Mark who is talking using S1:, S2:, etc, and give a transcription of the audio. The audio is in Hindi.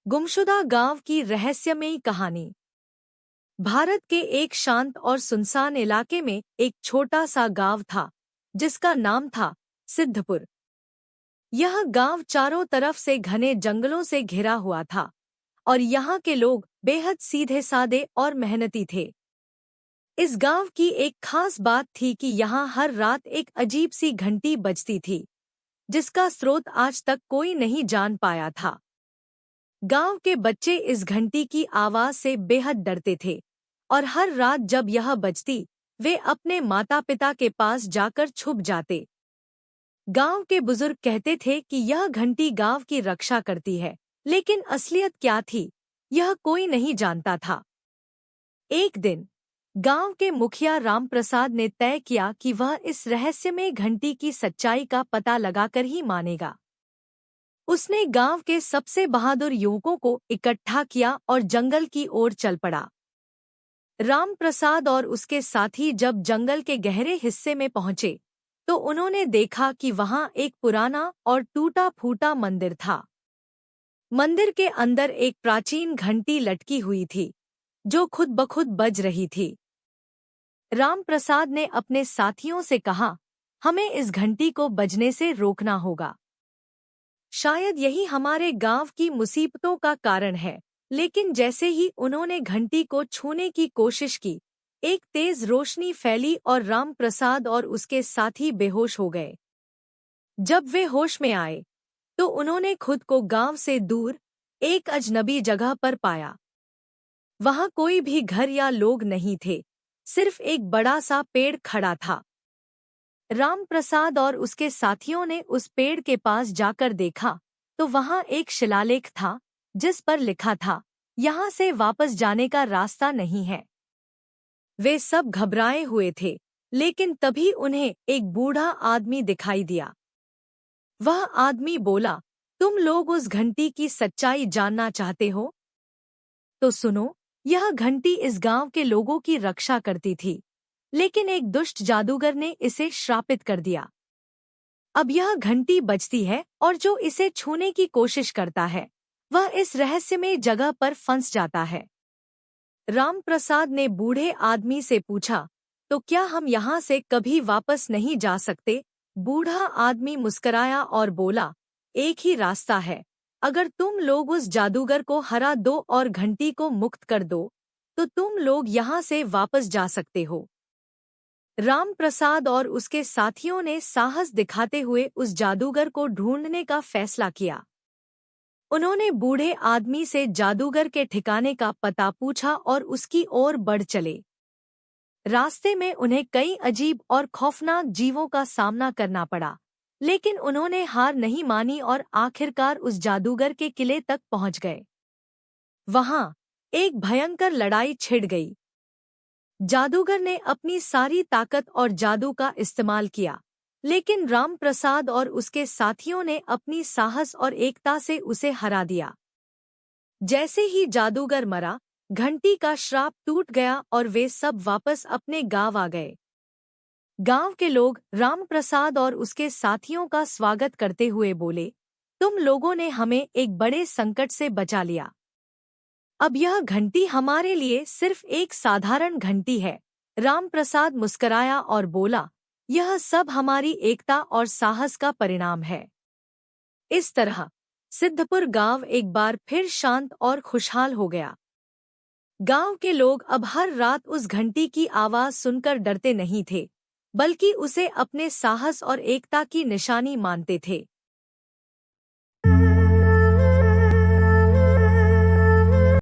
S1: गुमशुदा गांव की रहस्यमयी कहानी। भारत के एक शांत और सुनसान इलाके में एक छोटा सा गांव था जिसका नाम था सिद्धपुर। यह गांव चारों तरफ से घने जंगलों से घिरा हुआ था और यहाँ के लोग बेहद सीधे सादे और मेहनती थे। इस गांव की एक खास बात थी कि यहाँ हर रात एक अजीब सी घंटी बजती थी जिसका स्रोत आज तक कोई नहीं जान पाया था। गांव के बच्चे इस घंटी की आवाज से बेहद डरते थे और हर रात जब यह बजती वे अपने माता पिता के पास जाकर छुप जाते। गांव के बुजुर्ग कहते थे कि यह घंटी गांव की रक्षा करती है, लेकिन असलियत क्या थी यह कोई नहीं जानता था। एक दिन गांव के मुखिया रामप्रसाद ने तय किया कि वह इस रहस्यमय घंटी की सच्चाई का पता लगाकर ही मानेगा। उसने गांव के सबसे बहादुर युवकों को इकट्ठा किया और जंगल की ओर चल पड़ा। रामप्रसाद और उसके साथी जब जंगल के गहरे हिस्से में पहुंचे तो उन्होंने देखा कि वहां एक पुराना और टूटा-फूटा मंदिर था। मंदिर के अंदर एक प्राचीन घंटी लटकी हुई थी जो खुद ब खुद बज रही थी। रामप्रसाद ने अपने साथियों से कहा, हमें इस घंटी को बजने से रोकना होगा। शायद यही हमारे गांव की मुसीबतों का कारण है। लेकिन जैसे ही उन्होंने घंटी को छूने की कोशिश की, एक तेज रोशनी फैली और रामप्रसाद और उसके साथी बेहोश हो गए। जब वे होश में आए तो उन्होंने खुद को गांव से दूर एक अजनबी जगह पर पाया। वहां कोई भी घर या लोग नहीं थे, सिर्फ एक बड़ा सा पेड़ खड़ा था। रामप्रसाद और उसके साथियों ने उस पेड़ के पास जाकर देखा तो वहां एक शिलालेख था जिस पर लिखा था, यहाँ से वापस जाने का रास्ता नहीं है। वे सब घबराए हुए थे, लेकिन तभी उन्हें एक बूढ़ा आदमी दिखाई दिया। वह आदमी बोला, तुम लोग उस घंटी की सच्चाई जानना चाहते हो? तो सुनो, यह घंटी इस गांव के लोगों की रक्षा करती थी, लेकिन एक दुष्ट जादूगर ने इसे श्रापित कर दिया। अब यह घंटी बजती है और जो इसे छूने की कोशिश करता है वह इस रहस्यमय जगह पर फंस जाता है। रामप्रसाद ने बूढ़े आदमी से पूछा, तो क्या हम यहाँ से कभी वापस नहीं जा सकते? बूढ़ा आदमी मुस्कराया और बोला, एक ही रास्ता है, अगर तुम लोग उस जादूगर को हरा दो और घंटी को मुक्त कर दो तो तुम लोग यहाँ से वापस जा सकते हो। रामप्रसाद और उसके साथियों ने साहस दिखाते हुए उस जादूगर को ढूंढने का फैसला किया। उन्होंने बूढ़े आदमी से जादूगर के ठिकाने का पता पूछा और उसकी ओर बढ़ चले। रास्ते में उन्हें कई अजीब और खौफनाक जीवों का सामना करना पड़ा, लेकिन उन्होंने हार नहीं मानी और आखिरकार उस जादूगर के किले तक पहुंच गए। वहां एक भयंकर लड़ाई छिड़ गई। जादूगर ने अपनी सारी ताकत और जादू का इस्तेमाल किया, लेकिन रामप्रसाद और उसके साथियों ने अपनी साहस और एकता से उसे हरा दिया। जैसे ही जादूगर मरा, घंटी का श्राप टूट गया और वे सब वापस अपने गांव आ गए। गांव के लोग रामप्रसाद और उसके साथियों का स्वागत करते हुए बोले, तुम लोगों ने हमें एक बड़े संकट से बचा लिया। अब यह घंटी हमारे लिए सिर्फ एक साधारण घंटी है। रामप्रसाद मुस्कराया और बोला, यह सब हमारी एकता और साहस का परिणाम है। इस तरह सिद्धपुर गांव एक बार फिर शांत और खुशहाल हो गया। गांव के लोग अब हर रात उस घंटी की आवाज सुनकर डरते नहीं थे, बल्कि उसे अपने साहस और एकता की निशानी मानते थे।